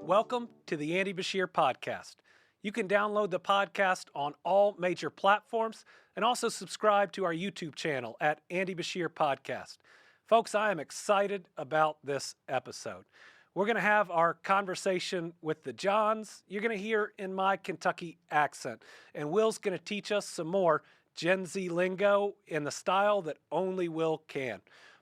Welcome to the Andy Beshear podcast. You can download the podcast on all major platforms and also subscribe to our YouTube channel at Andy Beshear Podcast. Folks, I am excited about this episode. We're going to have our conversation with the Johns. You're going to hear in my Kentucky accent, and Will's going to teach us some more Gen Z lingo in the style that only Will can.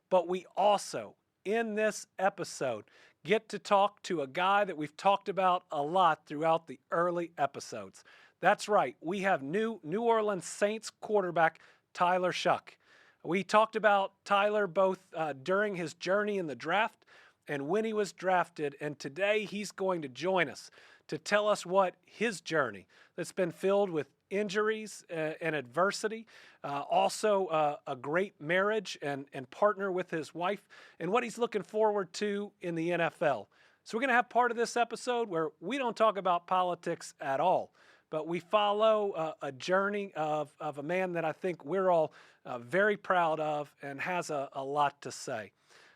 But we also, in this episode, get to talk to a guy that we've talked about a lot throughout the early episodes. That's right, we have New Orleans Saints quarterback Tyler Shough. We talked about Tyler both during his journey in the draft and when he was drafted, and today he's going to join us to tell us what his journey that's been filled with injuries and adversity, also a great marriage and partner with his wife, and what he's looking forward to in the NFL. So we're going to have part of this episode where we don't talk about politics at all, but we follow a journey of a man that I think we're all very proud of and has a lot to say.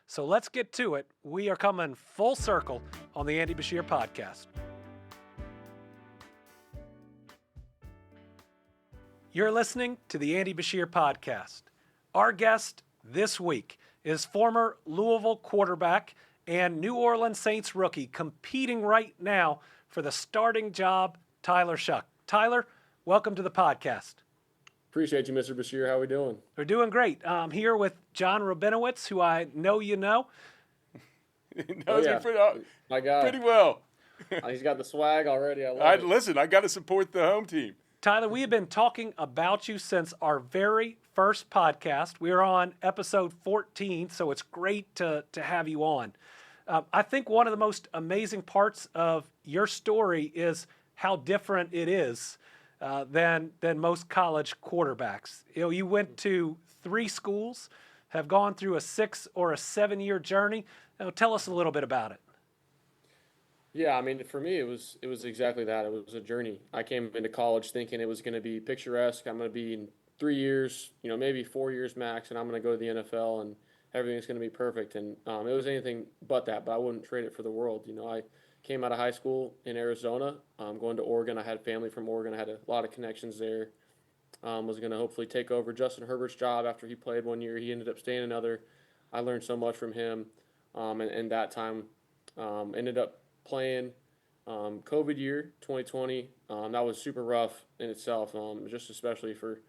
So let's get to it. We are coming full circle on the Andy Beshear podcast. You're listening to the Andy Beshear podcast. Our guest this week is former Louisville quarterback and New Orleans Saints rookie competing right now for the starting job, Tyler Shough. Tyler, welcome to the podcast. Appreciate you, Mr. Beshear. How are we doing? We're doing great. I'm here with John Rabinowitz, who I know you know. Knows me pretty well. He's got the swag already. I love it. Listen, I got to support the home team. Tyler, we have been talking about you since our very first podcast. We're on episode 14, so it's great to have you on. I think one of the most amazing parts of your story is how different it is than most college quarterbacks. You know, you went to 3 schools, have gone through a 6 or a 7-year journey. Tell us a little bit about it. Yeah, I mean, for me, it was exactly that. It was a journey. I came into college thinking it was going to be picturesque. I'm going to be in 3 years, maybe 4 years max, and I'm going to go to the NFL, and everything's going to be perfect. And it was anything but that, but I wouldn't trade it for the world. I came out of high school in Arizona, going to Oregon. I had family from Oregon. I had a lot of connections there. Was going to hopefully take over Justin Herbert's job after he played 1 year. He ended up staying another. I learned so much from him, and that time ended up playing COVID year 2020. That was super rough in itself, just especially for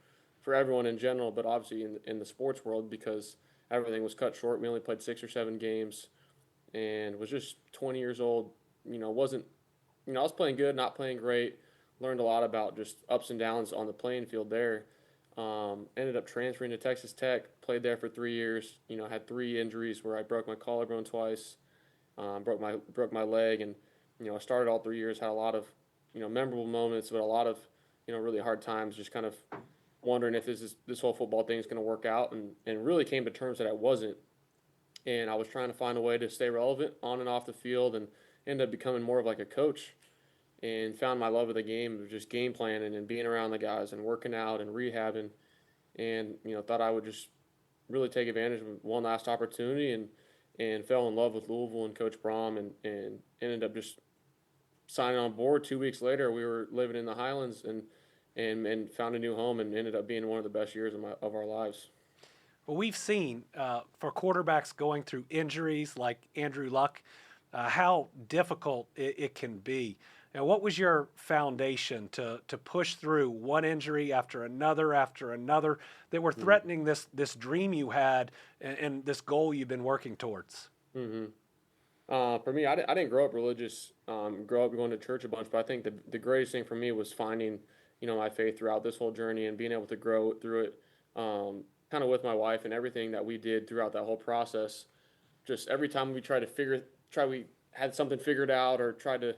everyone in general, but obviously in the sports world because everything was cut short. We only played 6 or 7 games and was just 20 years old. I was playing good, not playing great. Learned a lot about just ups and downs on the playing field there. Ended up transferring to Texas Tech, played there for 3 years. Had 3 injuries where I broke my collarbone twice. Broke my leg, and I started all 3 years, had a lot of memorable moments, but a lot of really hard times, just kind of wondering if this whole football thing is going to work out, and really came to terms that I wasn't, and I was trying to find a way to stay relevant on and off the field, and ended up becoming more of like a coach, and found my love of the game of just game planning and being around the guys and working out and rehabbing, and thought I would just really take advantage of one last opportunity and fell in love with Louisville and Coach Brom and ended up just signing on board. 2 weeks later, we were living in the Highlands and found a new home and ended up being one of the best years of our lives. Well, we've seen for quarterbacks going through injuries like Andrew Luck, how difficult it can be. Now, what was your foundation to push through one injury after another that were threatening this dream you had and this goal you've been working towards? Mm-hmm. For me, I didn't grow up religious, grow up going to church a bunch, but I think the greatest thing for me was finding, my faith throughout this whole journey and being able to grow through it, kind of with my wife and everything that we did throughout that whole process. Just every time we we had something figured out or tried to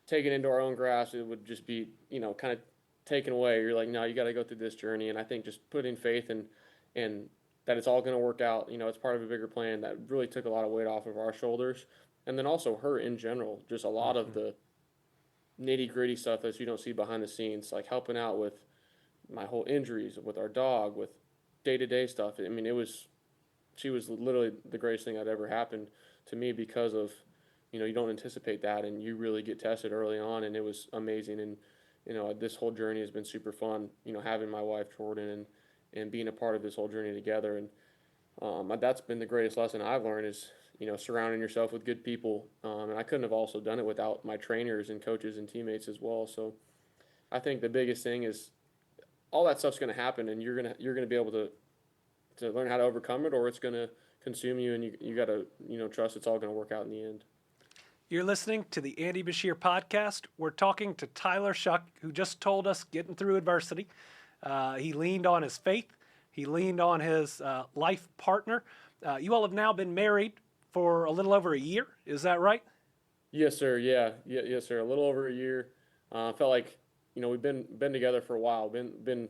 take it into our own grasp, it would just be, kind of taken away. You're like, no, you got to go through this journey. And I think just putting faith in that it's all going to work out, it's part of a bigger plan, that really took a lot of weight off of our shoulders. And then also her in general, just a lot of the nitty-gritty stuff that you don't see behind the scenes, like helping out with my whole injuries, with our dog, with day-to-day stuff. I mean, she was literally the greatest thing that ever happened to me because of you don't anticipate that, and you really get tested early on, and it was amazing. And this whole journey has been super fun. Having my wife Jordan and being a part of this whole journey together, and that's been the greatest lesson I've learned is surrounding yourself with good people. And I couldn't have also done it without my trainers and coaches and teammates as well. So I think the biggest thing is all that stuff's going to happen, and you're gonna be able to learn how to overcome it, or it's going to consume you, and you got to trust it's all going to work out in the end. You're listening to the Andy Beshear podcast. We're talking to Tyler Shough, who just told us getting through adversity. He leaned on his faith. He leaned on his life partner. You all have now been married for a little over a year. Is that right? Yes, sir. Yeah. Yes, sir. A little over a year. Felt like we've been together for a while. Been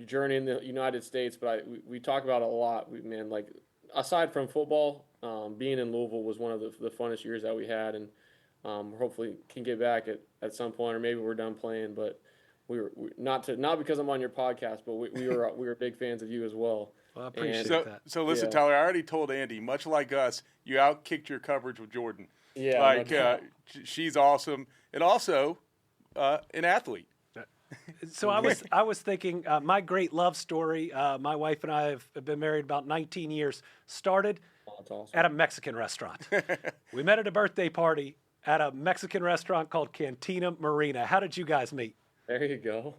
journeying the United States, but we talk about it a lot. Like aside from football, being in Louisville was one of the funnest years that we had, and hopefully can get back at some point, or maybe we're done playing. But we not because I'm on your podcast, but we were big fans of you as well. Well, I appreciate that. So listen, Tyler, I already told Andy, much like us, you outkicked your coverage with Jordan. Yeah, she's awesome, and also an athlete. So I was thinking, my great love story. My wife and I have been married about 19 years. Started awesome. at a Mexican restaurant. We met at a birthday party at a Mexican restaurant called Cantina Marina. How did you guys meet? There you go.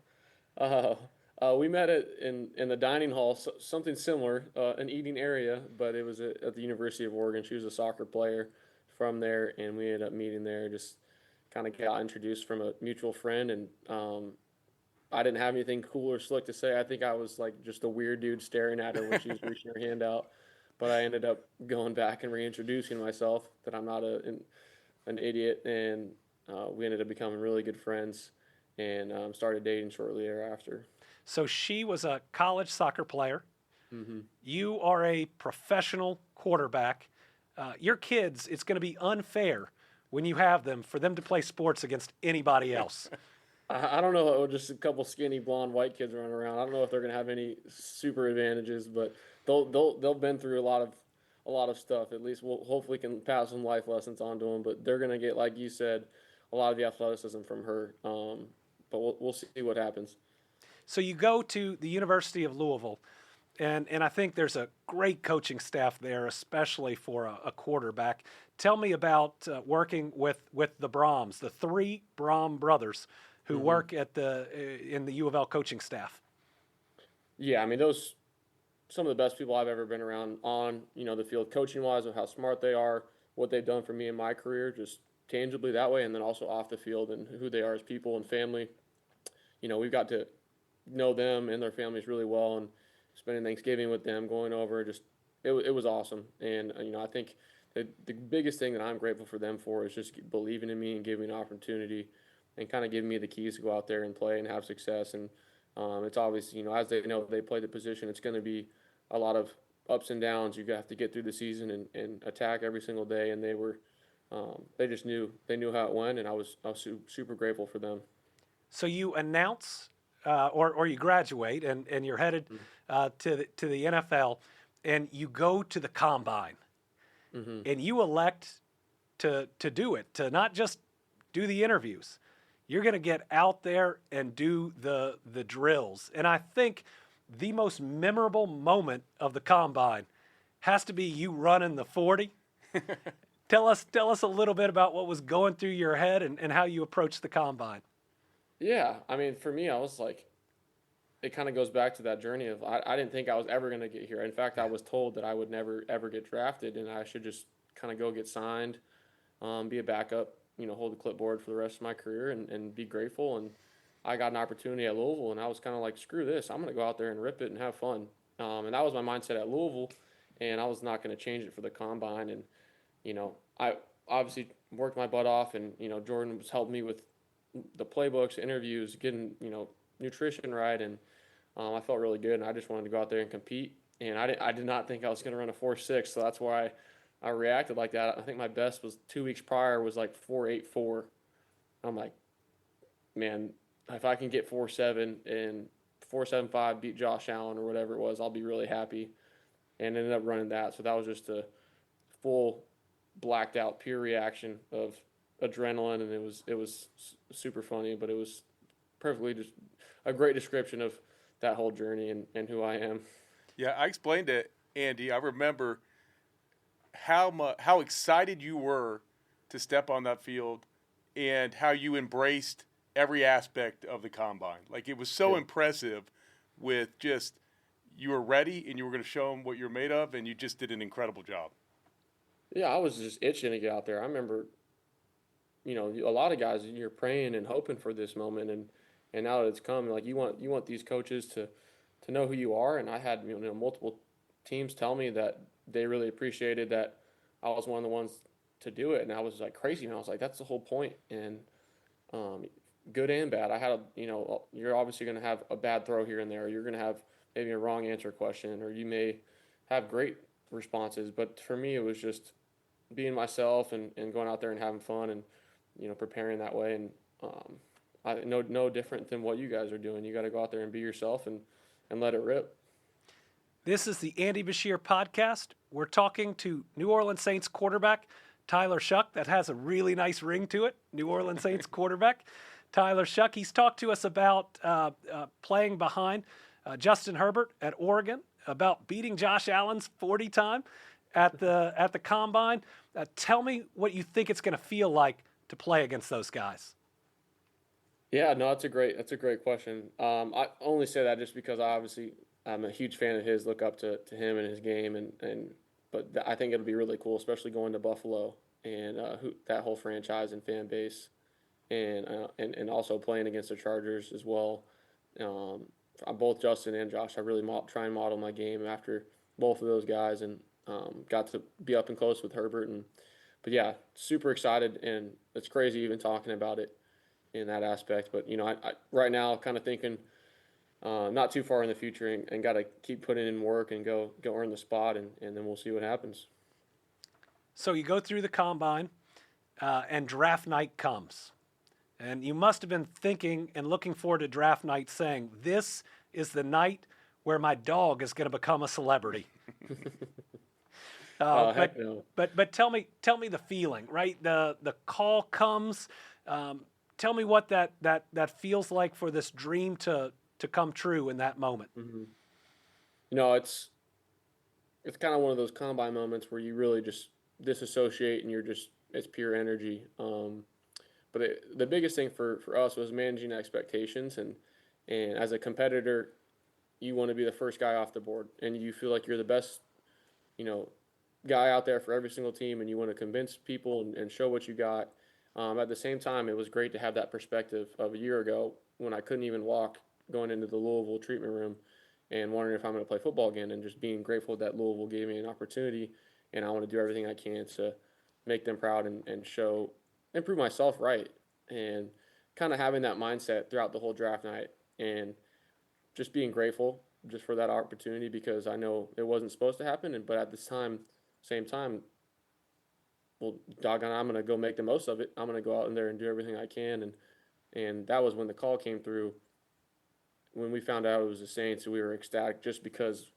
We met in the dining hall, something similar, an eating area, but it was at the University of Oregon. She was a soccer player from there, and we ended up meeting there. Just kind of got introduced from a mutual friend, and I didn't have anything cool or slick to say. I think I was like just a weird dude staring at her when she was reaching her hand out. But I ended up going back and reintroducing myself, that I'm not an idiot, and we ended up becoming really good friends, and started dating shortly thereafter. So she was a college soccer player. Mm-hmm. You are a professional quarterback. Your kids, it's going to be unfair when you have them for them to play sports against anybody else. I don't know, just a couple skinny blonde white kids running around. I don't know if they're going to have any super advantages, but they'll been through a lot of stuff. At least we'll hopefully can pass some life lessons on to them. But they're going to get, like you said, a lot of the athleticism from her. But we'll see what happens. So you go to the University of Louisville, and I think there's a great coaching staff there, especially for a quarterback. Tell me about working with the Brahms, the three Brahm brothers who Mm-hmm. work in the U of L coaching staff. Yeah, I mean, those some of the best people I've ever been around on the field, coaching wise, of how smart they are, what they've done for me in my career, just tangibly that way, and then also off the field and who they are as people and family. We've got to know them and their families really well, and spending Thanksgiving with them, going over, just it was awesome. And I think the biggest thing that I'm grateful for them for is just believing in me and giving me an opportunity, and kind of giving me the keys to go out there and play and have success. And it's obvious, as they know, they play the position, it's going to be a lot of ups and downs. You have to get through the season and attack every single day. And they just knew how it went, and I was super grateful for them. So you announce or you graduate and you're headed to the NFL, and you go to the combine, Mm-hmm. and you elect to do it, to not just do the interviews. You're going to get out there and do the drills. And I think the most memorable moment of the combine has to be you running the 40. Tell us a little bit about what was going through your head and how you approached the combine. Yeah, I mean, for me, I was like, it kind of goes back to that journey of I didn't think I was ever going to get here. In fact, I was told that I would never, ever get drafted, and I should just kind of go get signed, be a backup, hold the clipboard for the rest of my career and be grateful. And I got an opportunity at Louisville, and I was kind of like, screw this. I'm going to go out there and rip it and have fun. And that was my mindset at Louisville, and I was not going to change it for the combine. And, I obviously worked my butt off, and, Jordan was helping me with the playbooks, interviews, getting, nutrition right. And I felt really good, and I just wanted to go out there and compete. And I did not think I was going to run a 4.6, so that's why I reacted like that. I think my best was 2 weeks prior was like 4.84. I'm like, man, if I can get 4.7 and 4.75, beat Josh Allen or whatever it was, I'll be really happy. And ended up running that. So that was just a full blacked out, pure reaction of adrenaline, and it was super funny, but it was perfectly just a great description of that whole journey and who I am. Yeah, I explained to Andy. I remember how excited you were to step on that field and how you embraced every aspect of the combine. Like, it was so impressive with just you were ready and you were going to show them what you're made of, and you just did an incredible job. Yeah, I was just itching to get out there. I remember, a lot of guys, you're praying and hoping for this moment, and now that it's come, like you want these coaches to know who you are. And I had multiple teams tell me that they really appreciated that I was one of the ones to do it, and I was like crazy, and I was like, that's the whole point. And good and bad, I had you're obviously going to have a bad throw here and there. You're going to have maybe a wrong answer question, or you may have great responses. But for me, it was just being myself and going out there and having fun and preparing that way. And no different than what you guys are doing. You got to go out there and be yourself and let it rip. This is the Andy Beshear podcast. We're talking to New Orleans Saints quarterback Tyler Shough. That has a really nice ring to it. New Orleans Saints quarterback Tyler Shough. He's talked to us about playing behind Justin Herbert at Oregon, about beating Josh Allen's 40 time at the combine. Tell me what you think it's going to feel like to play against those guys. Yeah, no, that's a great question. I only say that just because I'm a huge fan of his. Look up to him and his game, but I think it'll be really cool, especially going to Buffalo and that whole franchise and fan base, and also playing against the Chargers as well. Both Justin and Josh, I really try and model my game after both of those guys, and got to be up and close with Herbert. But yeah, super excited, and it's crazy even talking about it in that aspect. But I right now kind of thinking not too far in the future, and got to keep putting in work and go earn the spot, and then we'll see what happens. So you go through the combine, and draft night comes. And you must have been thinking and looking forward to draft night saying, this is the night where my dog is going to become a celebrity. Heck no. But tell me the feeling, right? The call comes. Tell me what that feels like for this dream to come true in that moment. Mm-hmm. It's kind of one of those combine moments where you really just disassociate, and it's pure energy. But the biggest thing for us was managing expectations, and as a competitor, you want to be the first guy off the board, and you feel like you're the best, guy out there for every single team, and you want to convince people and show what you got. At the same time, it was great to have that perspective of a year ago when I couldn't even walk, going into the Louisville treatment room and wondering if I'm going to play football again, and just being grateful that Louisville gave me an opportunity, and I want to do everything I can to make them proud and show and prove myself right, and kind of having that mindset throughout the whole draft night, and just being grateful just for that opportunity, because I know it wasn't supposed to happen, but at this same time, well, doggone, I'm going to go make the most of it. I'm going to go out in there and do everything I can, and that was when the call came through. When we found out it was the Saints, we were ecstatic, just because,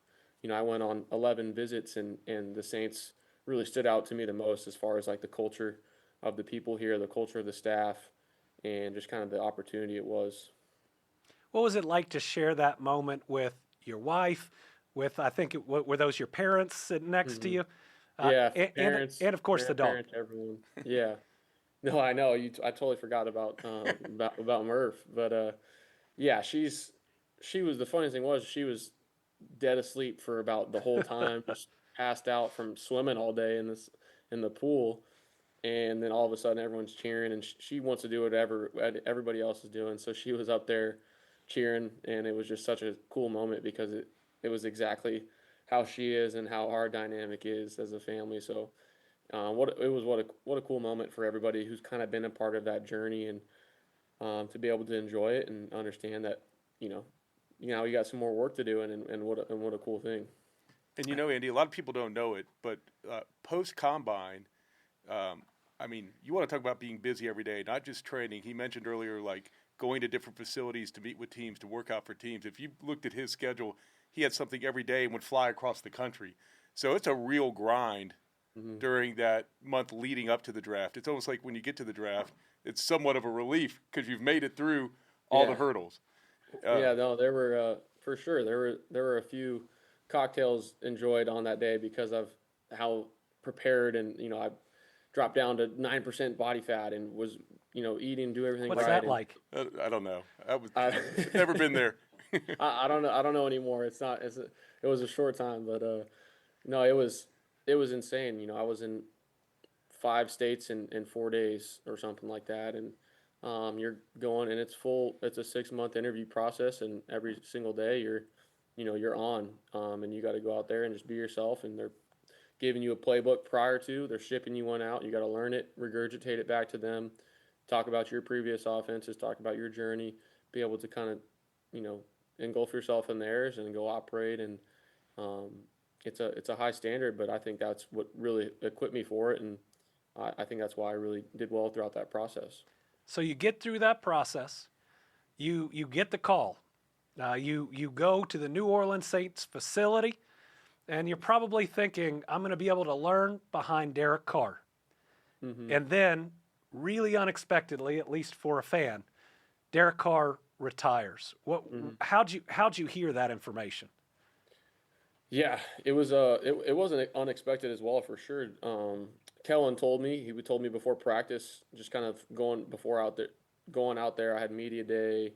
I went on 11 visits, and the Saints really stood out to me the most as far as like the culture of the people here, the culture of the staff, and just kind of the opportunity it was. What was it like to share that moment with your wife, with, I think, were those your parents sitting next Mm-hmm. to you? Yeah, parents. And of course the dog. Parents, everyone. Yeah. No, I know. I totally forgot about Murph. But yeah, she was, the funniest thing was, she was dead asleep for about the whole time, just passed out from swimming all day in the pool. And then all of a sudden everyone's cheering, and she wants to do whatever everybody else is doing. So she was up there cheering, and it was just such a cool moment, because it was exactly how she is and how our dynamic is as a family. So what a cool moment for everybody who's kind of been a part of that journey, and to be able to enjoy it and understand that you got some more work to do, and what a cool thing. And Andy, a lot of people don't know it, but post combine, you want to talk about being busy every day, not just training. He mentioned earlier, like going to different facilities to meet with teams, to work out for teams. If you looked at his schedule, he had something every day and would fly across the country. So it's a real grind during that month leading up to the draft. It's almost like when you get to the draft, it's somewhat of a relief because you've made it through all the hurdles. No, there were for sure there were a few cocktails enjoyed on that day because of how prepared, and I dropped down to 9% body fat and was eating, do everything What's right. that like? I don't know. I've never been there. I don't know. I don't know anymore. It was a short time, but no, it was insane. I was in 5 states in 4 days or something like that, and you're going, and it's a 6-month interview process, and every single day you're on, and you got to go out there and just be yourself, and they're giving you a playbook prior to, they're shipping you one out. You got to learn it, regurgitate it back to them, talk about your previous offenses, talk about your journey, be able to kind of, engulf yourself in theirs and go operate. And it's a high standard, but I think that's what really equipped me for it. And I think that's why I really did well throughout that process. So you get through that process, you get the call. You go to the New Orleans Saints facility, and you're probably thinking, I'm going to be able to learn behind Derek Carr. Mm-hmm. And then, really unexpectedly, at least for a fan, Derek Carr retires. How'd you hear that information? Yeah, it was it wasn't unexpected as well, for sure. Kellen told me, he told me before practice, just kind of going out there. I had media day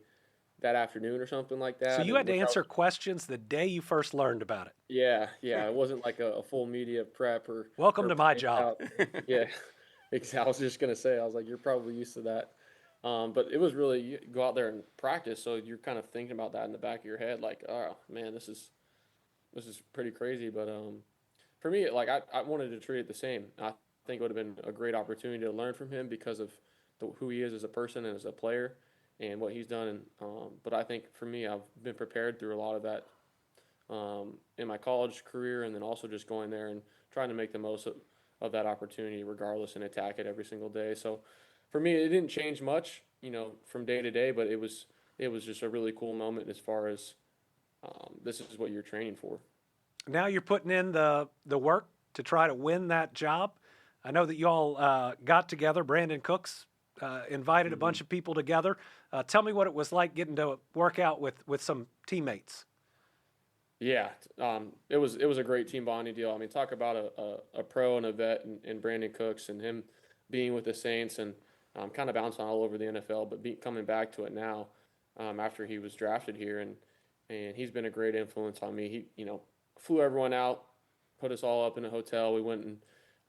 that afternoon or something like that. So you had to answer questions the day you first learned about it. Yeah. It wasn't like a full media prep or. Welcome or to my job. Yeah, I was just gonna say, I was like, you're probably used to that. But it was really, you go out there and practice, so you're kind of thinking about that in the back of your head, like, oh man, this is pretty crazy. But for me, like, I wanted to treat it the same. I think it would have been a great opportunity to learn from him because of who he is as a person and as a player and what he's done. But I think for me, I've been prepared through a lot of that in my college career, and then also just going there and trying to make the most of that opportunity regardless and attack it every single day. So for me, it didn't change much, from day to day, but it was just a really cool moment as far as this is what you're training for. Now you're putting in the work to try to win that job. I know that you all got together. Brandon Cooks invited a bunch of people together. Tell me what it was like getting to work out with some teammates. Yeah, it was a great team bonding deal. I mean, talk about a pro and a vet in Brandon Cooks, and him being with the Saints and kind of bouncing all over the NFL, but coming back to it now after he was drafted here, and he's been a great influence on me. He flew everyone out, put us all up in a hotel. We went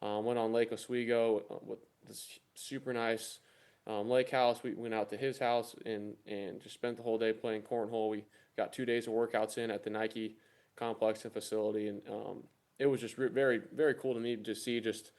on Lake Oswego with this super nice lake house. We went out to his house and just spent the whole day playing cornhole. We got 2 days of workouts in at the Nike complex and facility, and it was just very, very cool to me to see just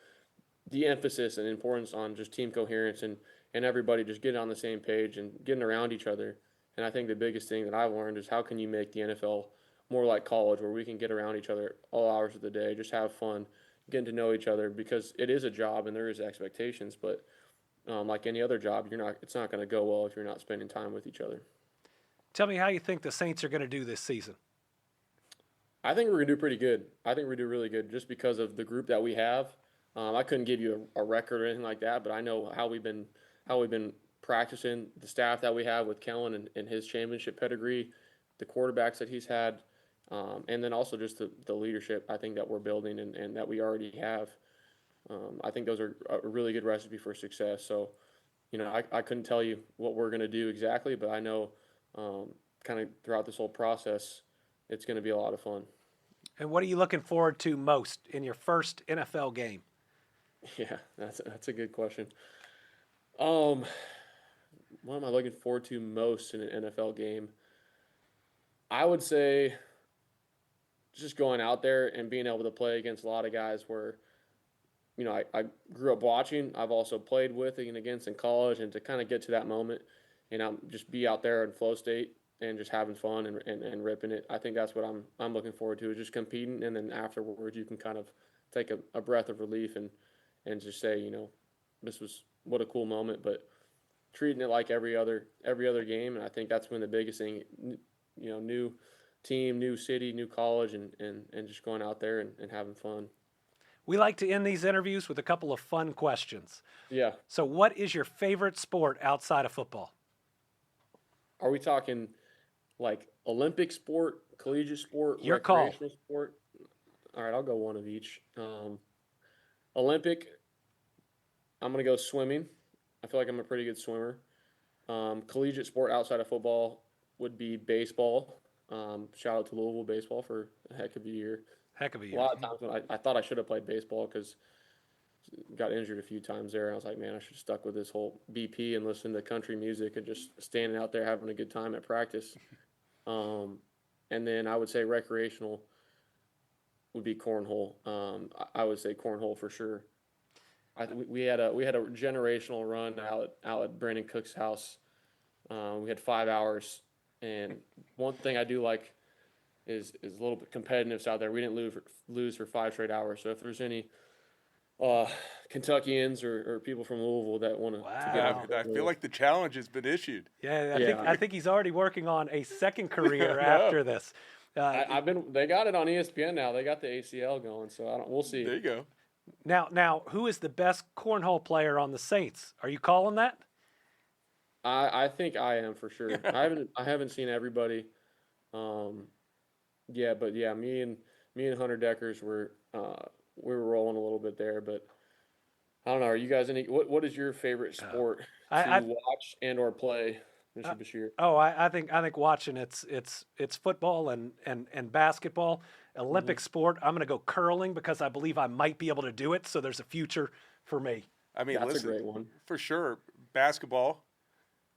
the emphasis and importance on just team coherence and everybody just getting on the same page and getting around each other. And I think the biggest thing that I've learned is how can you make the NFL more like college, where we can get around each other all hours of the day, just have fun, getting to know each other, because it is a job and there is expectations, but like any other job, it's not going to go well if you're not spending time with each other. Tell me how you think the Saints are going to do this season. I think we're going to do pretty good. I think we do really good just because of the group that we have. I couldn't give you a record or anything like that, but I know how we've been practicing, the staff that we have with Kellen and his championship pedigree, the quarterbacks that he's had, and then also just the leadership I think that we're building and that we already have. I think those are a really good recipe for success. So, I couldn't tell you what we're going to do exactly, but I know kind of throughout this whole process, it's going to be a lot of fun. And what are you looking forward to most in your first NFL game? Yeah, that's a good question. What am I looking forward to most in an NFL game? I would say just going out there and being able to play against a lot of guys where, I grew up watching. I've also played with and against in college, and to kind of get to that moment and just be out there in flow state and just having fun and ripping it. I think that's what I'm looking forward to, is just competing, and then afterwards you can kind of take a breath of relief and just say, this was what a cool moment, but treating it like every other game. And I think that's been the biggest thing, new team, new city, new college, and just going out there and having fun. We like to end these interviews with a couple of fun questions. Yeah. So what is your favorite sport outside of football? Are we talking like Olympic sport, collegiate sport, Your call. recreational sport? All right, I'll go one of each. Olympic, I'm going to go swimming. I feel like I'm a pretty good swimmer. Collegiate sport outside of football would be baseball. Shout out to Louisville baseball for a heck of a year. Heck of a A year. lot of times when I thought I should have played baseball because got injured a few times there. And I was like, man, I should have stuck with this whole BP and listened to country music and just standing out there having a good time at practice. And then I would say recreational would be cornhole. I would say cornhole for sure. We had a generational run out at Brandon Cook's house. We had 5 hours, and one thing I do like is a little bit competitiveness out there. We didn't lose for 5 straight hours. So if there's any Kentuckians or people from Louisville that want to get out, I feel like the challenge has been issued. Yeah, I think he's already working on a second career after this. They got it on ESPN now. They got the ACL going, so we'll see. There you go. Now, who is the best cornhole player on the Saints? Are you calling that? I think I am for sure. I haven't seen everybody. Me and Hunter Deckers we were rolling a little bit there, but I don't know. Are you guys what is your favorite sport to watch and or play, Mr. Beshear? I think watching it's football and basketball. Olympic sport, I'm going to go curling because I believe I might be able to do it. So there's a future for me. I mean, that's a great one for sure. Basketball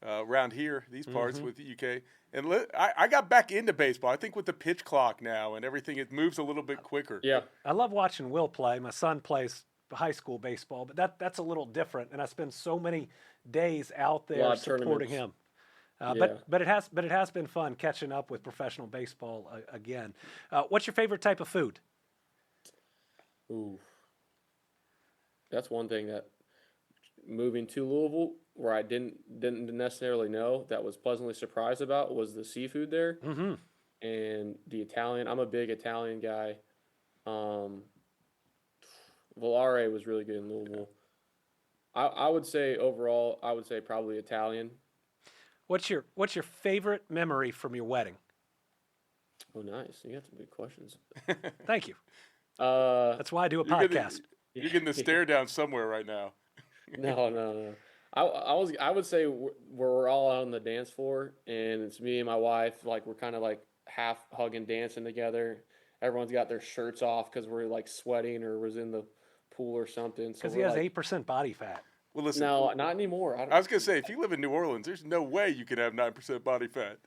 around here, these parts with the UK, and I got back into baseball. I think with the pitch clock now and everything, it moves a little bit quicker. Yeah, I love watching Will play. My son plays high school baseball, but that's a little different. And I spend so many days out there supporting him. But it has been fun catching up with professional baseball again. What's your favorite type of food? Ooh, that's one thing that moving to Louisville, where I didn't necessarily know, that was pleasantly surprised about, was the seafood there and the Italian. I'm a big Italian guy. Volare was really good in Louisville. I would say overall, probably Italian. What's your favorite memory from your wedding? Oh, nice. You got some good questions. Thank you. That's why I do a podcast. You're getting the stare down somewhere right now. No. I would say we're all out on the dance floor, and it's me and my wife. Like, we're kind of like half hugging, dancing together. Everyone's got their shirts off because we're like sweating or was in the pool or something. Because he has 8% body fat. Well, listen. No, not anymore. I was gonna say, if you live in New Orleans, there's no way you could have 9% body fat.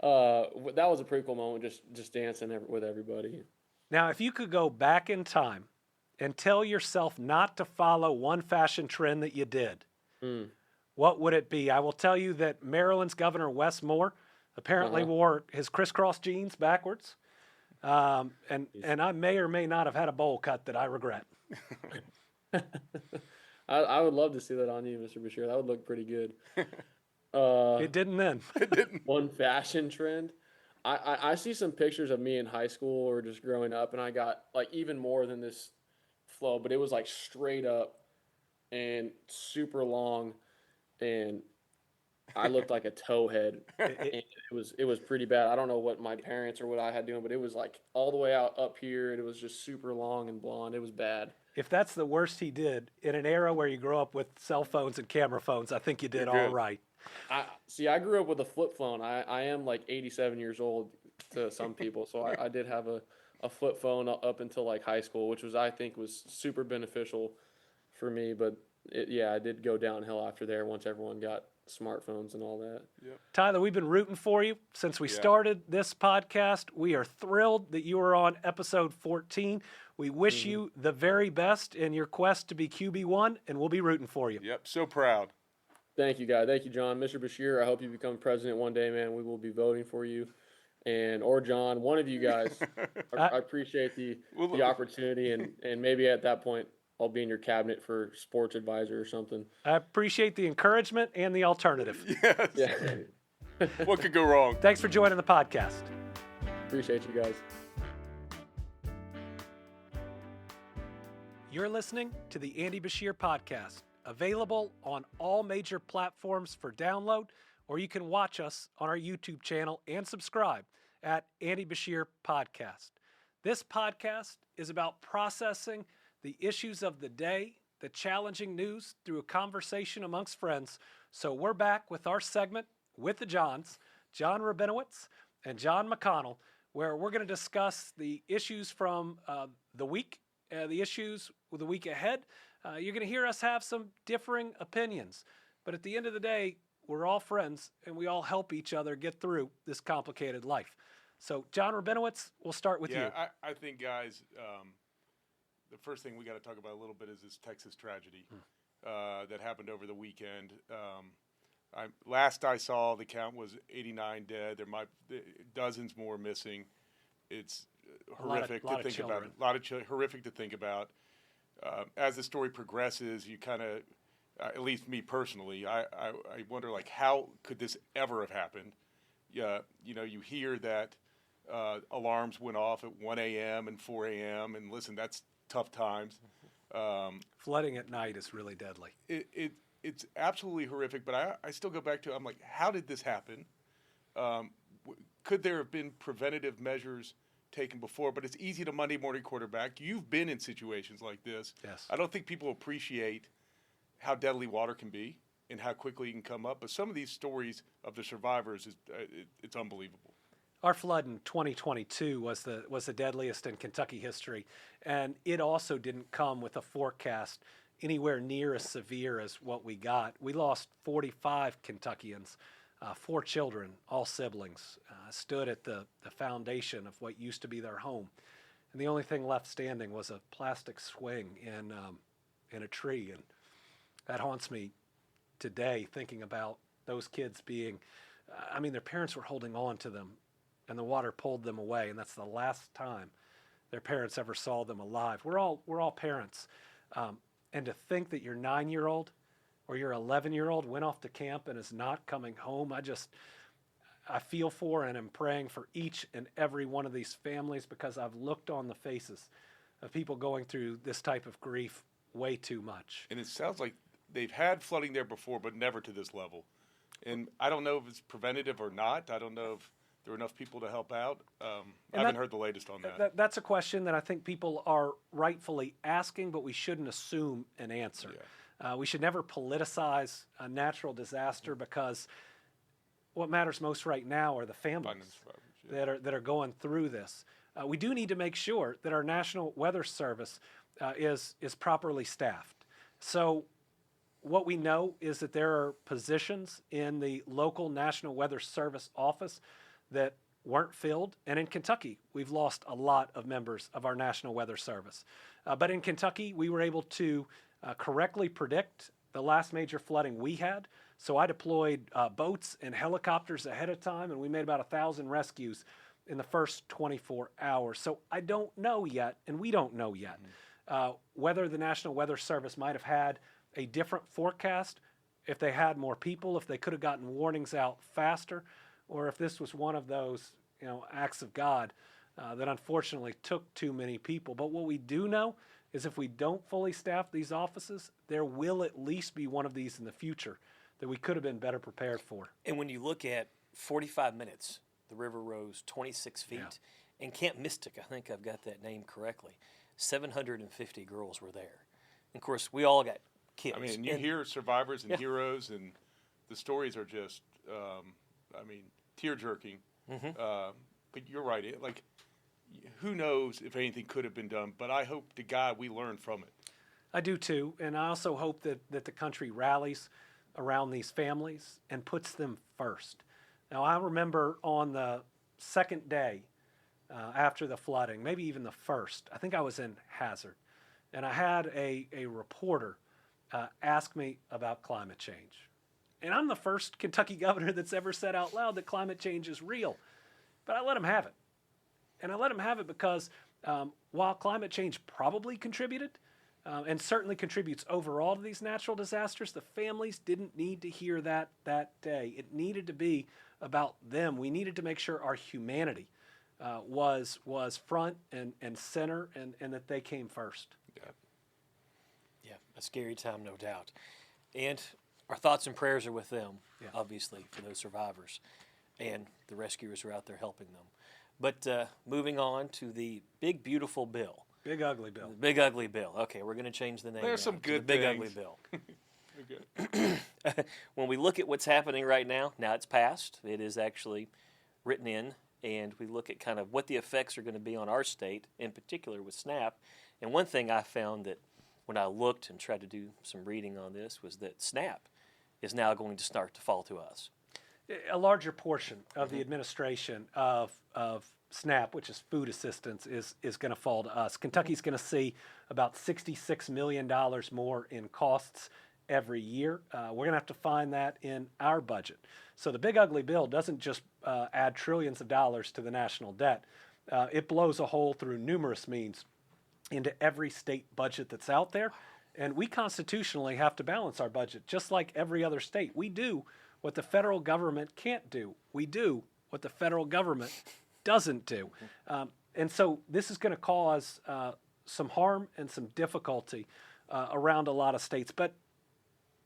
That was a pretty cool moment, just dancing with everybody. Now, if you could go back in time and tell yourself not to follow one fashion trend that you did, what would it be? I will tell you that Maryland's Governor Wes Moore apparently wore his crisscross jeans backwards, and I may or may not have had a bowl cut that I regret. I would love to see that on you, Mr. Beshear. That would look pretty good. It didn't then. It didn't. One fashion trend. I see some pictures of me in high school or just growing up, and I got like even more than this flow, but it was like straight up and super long, and I looked like a towhead. It was pretty bad. I don't know what my parents or what I had doing, but it was like all the way out up here, and it was just super long and blonde. It was bad. If that's the worst he did in an era where you grow up with cell phones and camera phones, I think you did all right. I grew up with a flip phone. I am like 87 years old to some people, so I did have a flip phone up until like high school, which I think was super beneficial for me. But I did go downhill after there once everyone got smartphones and all that. Yep. Tyler, we've been rooting for you since we started this podcast. We are thrilled that you are on episode 14. We wish you the very best in your quest to be QB1, and we'll be rooting for you. Yep, so proud. Thank you, guys. Thank you, John. Mr. Beshear, I hope you become president one day, man. We will be voting for you. Or John, one of you guys. I appreciate the opportunity, and maybe at that point, I'll be in your cabinet for sports advisor or something. I appreciate the encouragement and the alternative. Yes. Yeah. What could go wrong? Thanks for joining the podcast. Appreciate you guys. You're listening to the Andy Beshear Podcast, available on all major platforms for download, or you can watch us on our YouTube channel and subscribe at Andy Beshear Podcast. This podcast is about processing the issues of the day, the challenging news through a conversation amongst friends. So we're back with our segment with the Johns, John Rabinowitz and John McConnell, where we're going to discuss the issues from the week, the issues with the week ahead. You're going to hear us have some differing opinions, but at the end of the day, we're all friends and we all help each other get through this complicated life. So, John Rabinowitz, we'll start with you. Yeah, I think, guys, the first thing we got to talk about a little bit is this Texas tragedy that happened over the weekend. Last I saw, the count was 89 dead. There might dozens more missing. It's horrific to think about. A lot of horrific to think about. As the story progresses, you kind of, at least me personally, I wonder, like, how could this ever have happened? Yeah, you know, you hear that alarms went off at 1 a.m. and 4 a.m. and listen, that's tough times. Flooding at night is really deadly. It's absolutely horrific, but I still go back to, I'm like, how did this happen? Could there have been preventative measures taken before? But it's easy to Monday morning quarterback. You've been in situations like this. Yes. I don't think people appreciate how deadly water can be and how quickly it can come up. But some of these stories of the survivors, it's unbelievable. Our flood in 2022 was the deadliest in Kentucky history, and it also didn't come with a forecast anywhere near as severe as what we got. We lost 45 Kentuckians, 4 children, all siblings, stood at the foundation of what used to be their home. And the only thing left standing was a plastic swing in a tree. And that haunts me today, thinking about those kids being, their parents were holding on to them, and the water pulled them away, and that's the last time their parents ever saw them alive. We're all parents. And to think that your 9-year-old or your 11-year-old went off to camp and is not coming home, I feel for and am praying for each and every one of these families, because I've looked on the faces of people going through this type of grief way too much. And it sounds like they've had flooding there before, but never to this level. And I don't know if it's preventative or not. I don't know if there are enough people to help out. I haven't heard the latest on that. That's a question that I think people are rightfully asking, but we shouldn't assume an answer. Yeah. We should never politicize a natural disaster, because what matters most right now are the families that are going through this. We do need to make sure that our National Weather Service is properly staffed. So what we know is that there are positions in the local National Weather Service office that weren't filled. And in Kentucky, we've lost a lot of members of our National Weather Service. But in Kentucky, we were able to correctly predict the last major flooding we had. So I deployed boats and helicopters ahead of time, and we made about 1,000 rescues in the first 24 hours. So I don't know yet, and we don't know yet, whether the National Weather Service might have had a different forecast, if they had more people, if they could have gotten warnings out faster, or if this was one of those, acts of God that unfortunately took too many people. But what we do know is if we don't fully staff these offices, there will at least be one of these in the future that we could have been better prepared for. And when you look at 45 minutes, the river rose 26 feet. Yeah. And Camp Mystic, I think I've got that name correctly, 750 girls were there. And of course, we all got kids. You hear survivors and heroes, and the stories are just, tear-jerking. Mm-hmm. But you're right. Who knows if anything could have been done, but I hope to God we learn from it. I do too, and I also hope that the country rallies around these families and puts them first. Now, I remember on the second day after the flooding, maybe even the first, I think I was in Hazard, and I had a reporter ask me about climate change. And I'm the first Kentucky governor that's ever said out loud that climate change is real. But I let him have it. And I let him have it because while climate change probably contributed, and certainly contributes overall to these natural disasters, the families didn't need to hear that day. It needed to be about them. We needed to make sure our humanity was front and center, and that they came first. Yeah. Yeah, a scary time, no doubt. And our thoughts and prayers are with them, obviously, for those survivors and the rescuers who are out there helping them. But moving on to the big, beautiful bill. Big ugly bill. The big ugly bill. Okay, we're going to change the name. There's now some to good the big things. ugly bill. Good. When we look at what's happening right now it's passed. It is actually written in, and we look at kind of what the effects are going to be on our state, in particular with SNAP. And one thing I found that when I looked and tried to do some reading on this was that SNAP is now going to start to fall to us. A larger portion of the administration of SNAP, which is food assistance, is going to fall to us. Kentucky's going to see about $66 million more in costs every year. We're going to have to find that in our budget. So the big ugly bill doesn't just add trillions of dollars to the national debt. It blows a hole through numerous means into every state budget that's out there. And we constitutionally have to balance our budget, just like every other state. We do what the federal government can't do. We do what the federal government doesn't do. And so this is going to cause some harm and some difficulty around a lot of states. But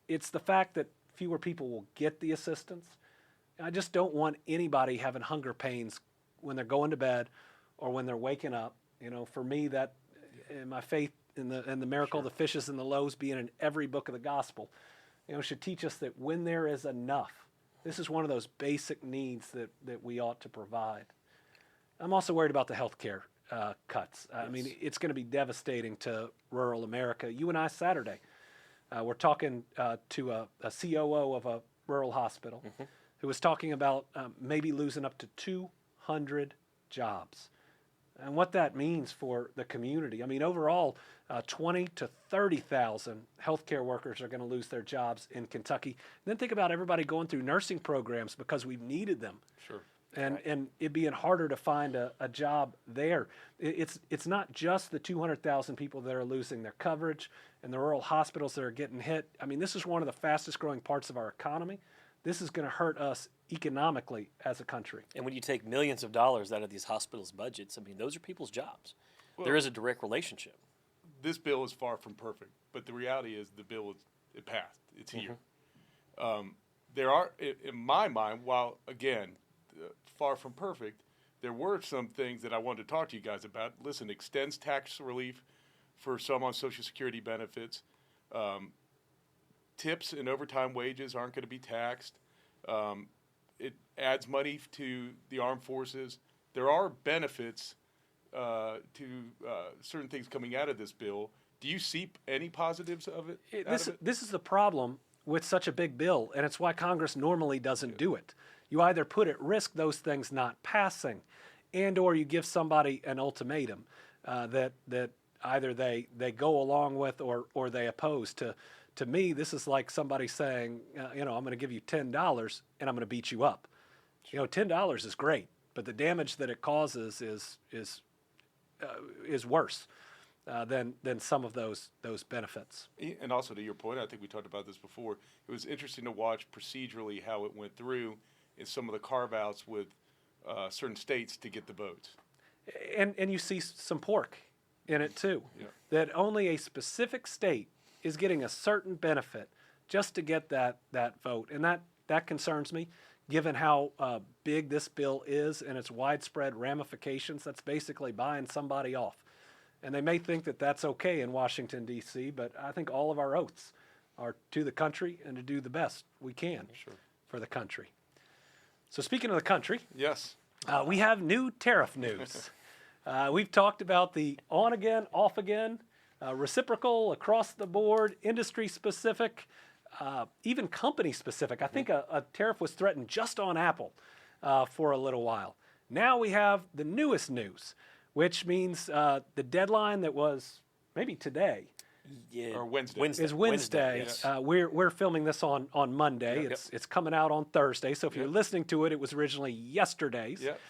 it's the fact that fewer people will get the assistance. I just don't want anybody having hunger pains when they're going to bed or when they're waking up. You know, for me, that in my faith in the miracle of the fishes and the loaves being in every book of the gospel, you know, should teach us that when there is enough, this is one of those basic needs that we ought to provide. I'm also worried about the health care cuts. I mean, it's going to be devastating to rural America. You and I Saturday, we're talking to a COO of a rural hospital who was talking about maybe losing up to 200 jobs. And what that means for the community. I mean, overall, 20 to 30,000 healthcare workers are going to lose their jobs in Kentucky. And then think about everybody going through nursing programs because we've needed them. Sure. And it being harder to find a job there. It's not just the 200,000 people that are losing their coverage and the rural hospitals that are getting hit. I mean, this is one of the fastest growing parts of our economy. This is going to hurt us economically as a country. And when you take millions of dollars out of these hospitals' budgets, I mean, those are people's jobs. Well, there is a direct relationship. This bill is far from perfect, but the reality is the bill it passed. It's here. There are, in my mind, while again far from perfect, there were some things that I wanted to talk to you guys about. Listen, extends tax relief for some on Social Security benefits. Tips and overtime wages aren't going to be taxed. It adds money to the armed forces. There are benefits to certain things coming out of this bill. Do you see any positives of it? This is the problem with such a big bill, and it's why Congress normally doesn't do it. You either put at risk those things not passing, and or you give somebody an ultimatum that either they go along with or they oppose. To me, this is like somebody saying, I'm going to give you $10 and I'm going to beat you up. You know, $10 is great, but the damage that it causes is worse than some of those benefits. And also, to your point, I think we talked about this before. It was interesting to watch procedurally how it went through in some of the carve-outs with certain states to get the votes. And you see some pork in it too. Yeah. That only a specific state is getting a certain benefit just to get that vote. And that concerns me, given how big this bill is and its widespread ramifications. That's basically buying somebody off. And they may think that that's okay in Washington, D.C., but I think all of our oaths are to the country and to do the best we can for the country. So speaking of the country, yes, we have new tariff news. We've talked about the on again, off again, reciprocal, across the board, industry specific, even company specific. I think a tariff was threatened just on Apple for a little while. Now we have the newest news, which means the deadline that was maybe today or Wednesday. is Wednesday. Yes. We're filming this on Monday. Yep. It's coming out on Thursday. So if you're listening to it, it was originally yesterday's. Yep.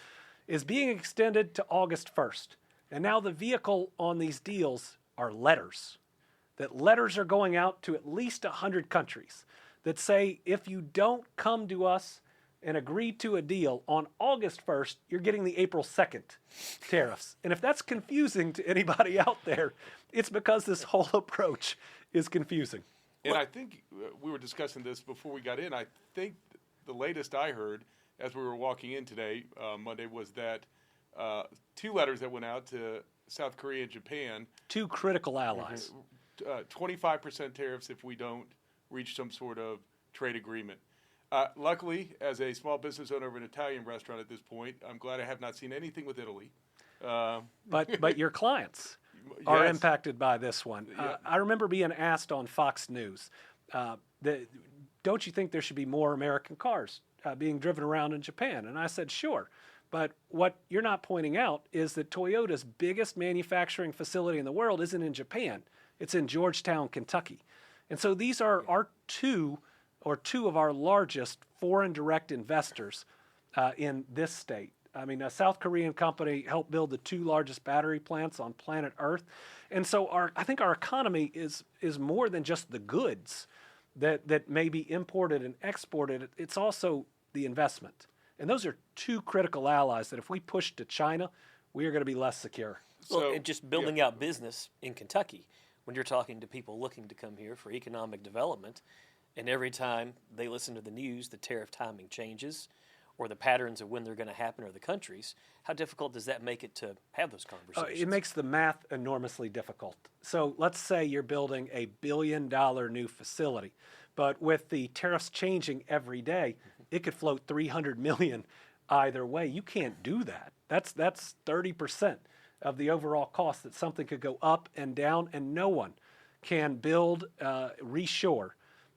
Is being extended to August 1st. And now the vehicle on these deals are letters. That letters are going out to at least 100 countries that say, if you don't come to us and agreed to a deal on August 1st, you're getting the April 2nd tariffs. And if that's confusing to anybody out there, it's because this whole approach is confusing. And I think we were discussing this before we got in. I think the latest I heard as we were walking in today, Monday, was that 2 letters that went out to South Korea and Japan. 2 critical allies. 25% tariffs if we don't reach some sort of trade agreement. Luckily, as a small business owner of an Italian restaurant at this point, I'm glad I have not seen anything with Italy. But your clients are Yes. impacted by this one. Yeah. I remember being asked on Fox News, don't you think there should be more American cars being driven around in Japan? And I said, sure. But what you're not pointing out is that Toyota's biggest manufacturing facility in the world isn't in Japan. It's in Georgetown, Kentucky. And so these are our two of our largest foreign direct investors in this state. I mean, a South Korean company helped build the 2 largest battery plants on planet Earth. And so I think our economy is more than just the goods that may be imported and exported. It's also the investment. And those are 2 critical allies that if we push to China, we are going to be less secure. Well, and just building out business in Kentucky, when you're talking to people looking to come here for economic development, and every time they listen to the news, the tariff timing changes, or the patterns of when they're going to happen, or the countries, how difficult does that make it to have those conversations? It makes the math enormously difficult. So let's say you're building a $1 billion new facility, but with the tariffs changing every day, it could float $300 million either way. You can't do that. That's 30% of the overall cost that something could go up and down, and no one can build, reshore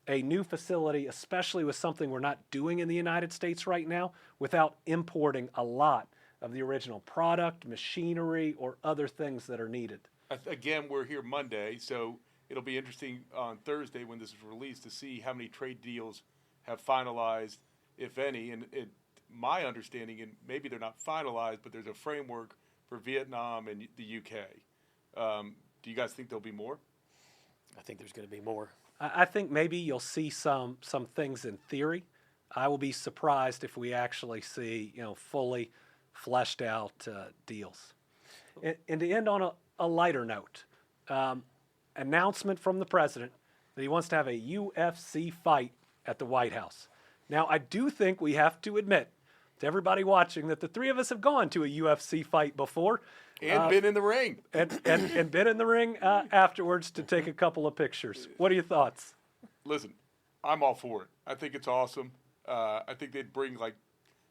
a new facility, especially with something we're not doing in the United States right now, without importing a lot of the original product, machinery, or other things that are needed. Again, we're here Monday, so it'll be interesting on Thursday when this is released to see how many trade deals have finalized, if any. And my understanding, and maybe they're not finalized, but there's a framework for Vietnam and the UK. Do you guys think there'll be more? I think there's going to be more. I think maybe you'll see some things in theory. I will be surprised if we actually see fully fleshed out deals. And to end on a lighter note, announcement from the president that he wants to have a UFC fight at the White House. Now, I do think we have to admit to everybody watching that the 3 of us have gone to a UFC fight before. And been in the ring. And been in the ring afterwards to take a couple of pictures. What are your thoughts? Listen, I'm all for it. I think it's awesome. I think they'd bring like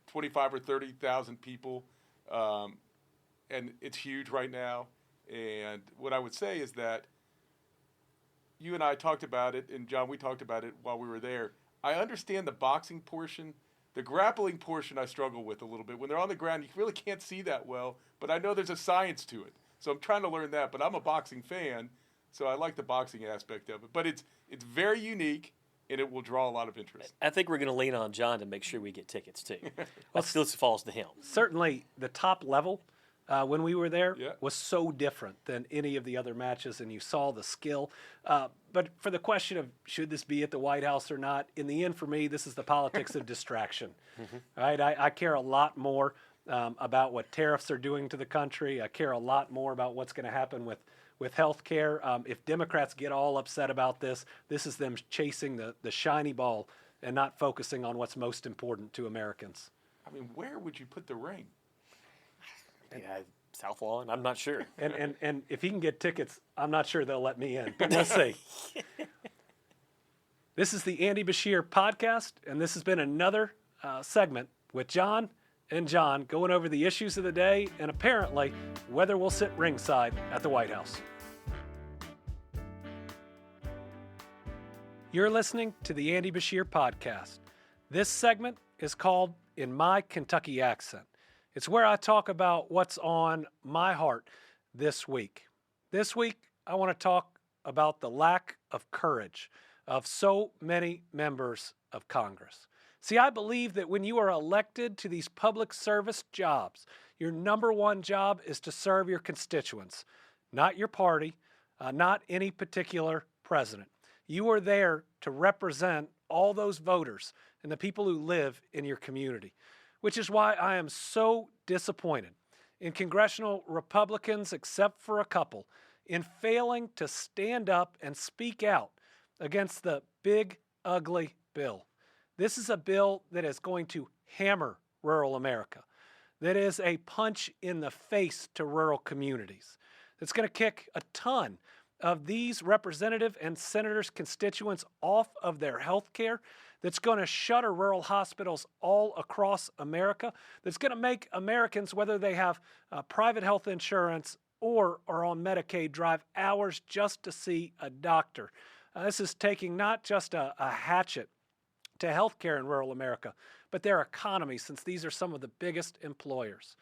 25 or 30,000 people, and it's huge right now. And what I would say is that you and I talked about it, and John, we talked about it while we were there. I understand the boxing portion. The grappling portion I struggle with a little bit. When they're on the ground, you really can't see that well, but I know there's a science to it. So I'm trying to learn that, but I'm a boxing fan, so I like the boxing aspect of it. But it's very unique, and it will draw a lot of interest. I think we're going to lean on John to make sure we get tickets, too. That still falls to him. Certainly the top level when we were there Yeah. was so different than any of the other matches, and you saw the skill. But for the question of should this be at the White House or not, in the end for me, this is the politics of distraction. Right? I care a lot more about what tariffs are doing to the country. I care a lot more about what's going to happen with health care. If Democrats get all upset about this is them chasing the shiny ball and not focusing on what's most important to Americans. I mean, where would you put the ring? Yeah, South Lawn, I'm not sure. And if he can get tickets, I'm not sure they'll let me in, but we'll see. This is the Andy Beshear podcast, and this has been another segment with John and John going over the issues of the day and apparently whether we'll sit ringside at the White House. You're listening to the Andy Beshear podcast. This segment is called In My Kentucky Accent. It's where I talk about what's on my heart this week. This week, I want to talk about the lack of courage of so many members of Congress. See, I believe that when you are elected to these public service jobs, your number one job is to serve your constituents, not your party, not any particular president. You are there to represent all those voters and the people who live in your community, which is why I am so disappointed in congressional Republicans, except for a couple, in failing to stand up and speak out against the big, ugly bill. This is a bill that is going to hammer rural America, that is a punch in the face to rural communities, that's going to kick a ton of these representative and senators' constituents off of their health care, that's going to shutter rural hospitals all across America, that's going to make Americans, whether they have private health insurance or are on Medicaid, drive hours just to see a doctor. This is taking not just a hatchet to healthcare in rural America, but their economy, since these are some of the biggest employers.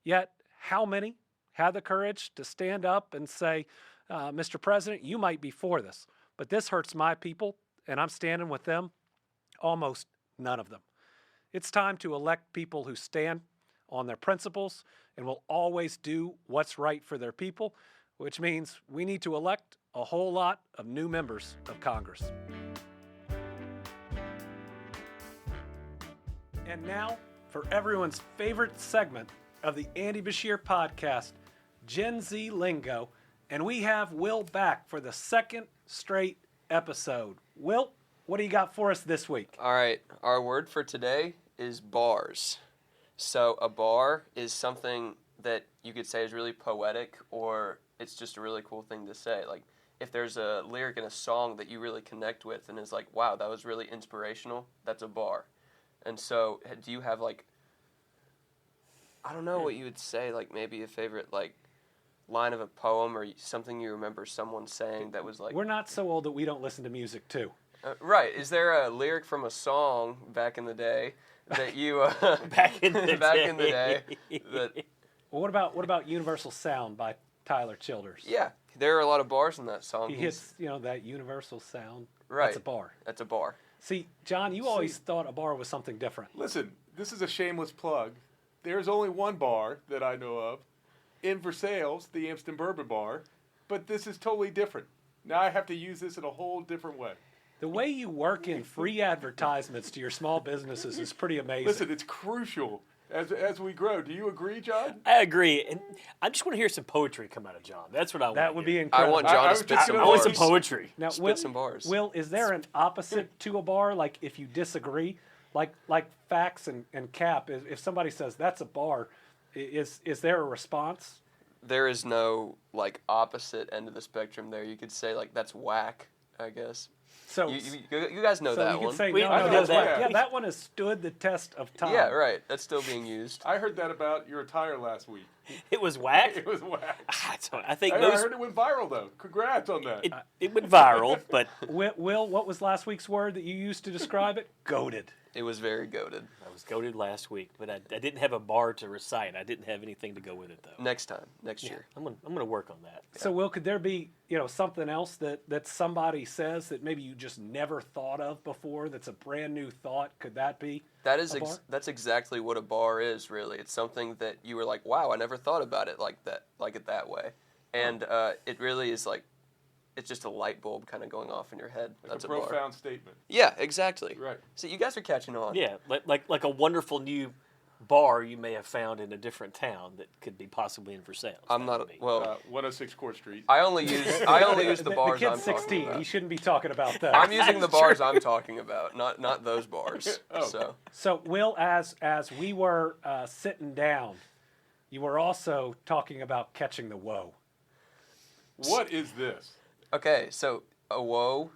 Yet, how many had the courage to stand up and say, Mr. President, you might be for this, but this hurts my people, and I'm standing with them? Almost none of them. It's time to elect people who stand on their principles and will always do what's right for their people, which means we need to elect a whole lot of new members of Congress. And now, for everyone's favorite segment of the Andy Beshear podcast, Gen Z Lingo, and we have Will back for the second straight episode. Will, what do you got for us this week? All right, our word for today is bars. So a bar is something that you could say is really poetic, or it's just a really cool thing to say. Like, if there's a lyric in a song that you really connect with and is like, wow, that was really inspirational, that's a bar. And so, do you have, like, I don't know what you would say, like, maybe a favorite, like, line of a poem or something you remember someone saying that was like... We're not so old that we don't listen to music, too. Right. Is there a lyric from a song back in the day that you... Back in the day. That, Well, what about Universal Sound by Tyler Childers? yeah, there are a lot of bars in that song. He hits, that universal sound. Right. That's a bar. That's a bar. See, John, you always thought a bar was something different. Listen, this is a shameless plug. There's only one bar that I know of in Versailles, the Amston Bourbon Bar, but this is totally different. Now I have to use this in a whole different way. The way you work in free advertisements to your small businesses is pretty amazing. Listen, it's crucial as we grow. Do you agree, John? I agree, and I just want to hear some poetry come out of John. That's what I want. That would be I incredible. want John I to was spit just some gonna I want bars. some poetry. Now, Spit some bars. Will, is there an opposite to a bar? Like if you disagree, like facts and cap. If somebody says that's a bar, is there a response? There is no, like, opposite end of the spectrum there. You could say, like, that's whack, I guess. So You guys know so that you one. could say We no, know that's that. right. Yeah, that one has stood the test of time. Yeah, right. That's still being used. I heard that about your attire last week. It was whack. It was whack. I think I most heard it went viral, though. Congrats on that. it went viral, but Will, what was last week's word that you used to describe it? Goated. It was very goated. I was goated last week. But I didn't have a bar to recite. I didn't have anything to go with it though. Next time, next year. I'm gonna work on that. So, Will, could there be something else that somebody says that maybe you just never thought of before? That's a brand new thought. Could that be? That is a bar? that's exactly what a bar is, really. It's something that you were like, wow, I never thought about it like it that way. And it really is like, it's just a light bulb kind of going off in your head. That's That's a a bar. profound statement. Yeah, exactly. Right. So you guys are catching on. Yeah, like a wonderful new bar you may have found in a different town that could be possibly in Versailles. I'm That not would be. well. 106 Court Street. I only use the bars The I'm kid's 16. talking about. He shouldn't be talking about that. I'm using the bars I'm talking about, not those bars. Oh. So Will, as we were sitting down, you were also talking about catching the woe. What is this? okay, so a woe,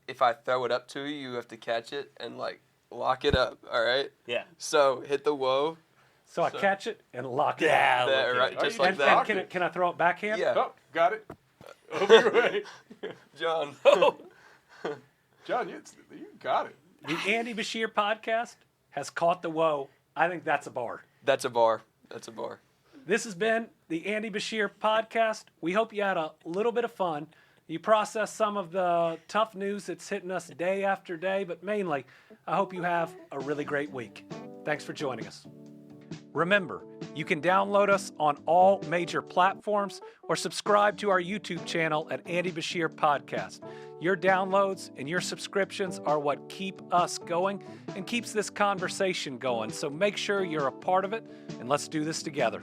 if I throw it up to you, you have to catch it and like lock it up. All right. Yeah. So hit the woe. So I catch it and lock it Yeah. out. That, okay. right, Oh, just you like And that. can I throw it backhand? Yeah. Oh, got it. Over your way. John. John, you got it. The Andy Beshear podcast has caught the woe. I think that's a bar. That's a bar. That's a bar. This has been the Andy Beshear podcast. We hope you had a little bit of fun. You processed some of the tough news that's hitting us day after day, but mainly, I hope you have a really great week. Thanks for joining us. Remember, you can download us on all major platforms or subscribe to our YouTube channel at Andy Beshear Podcast. Your downloads and your subscriptions are what keep us going and keeps this conversation going. So make sure you're a part of it, and let's do this together.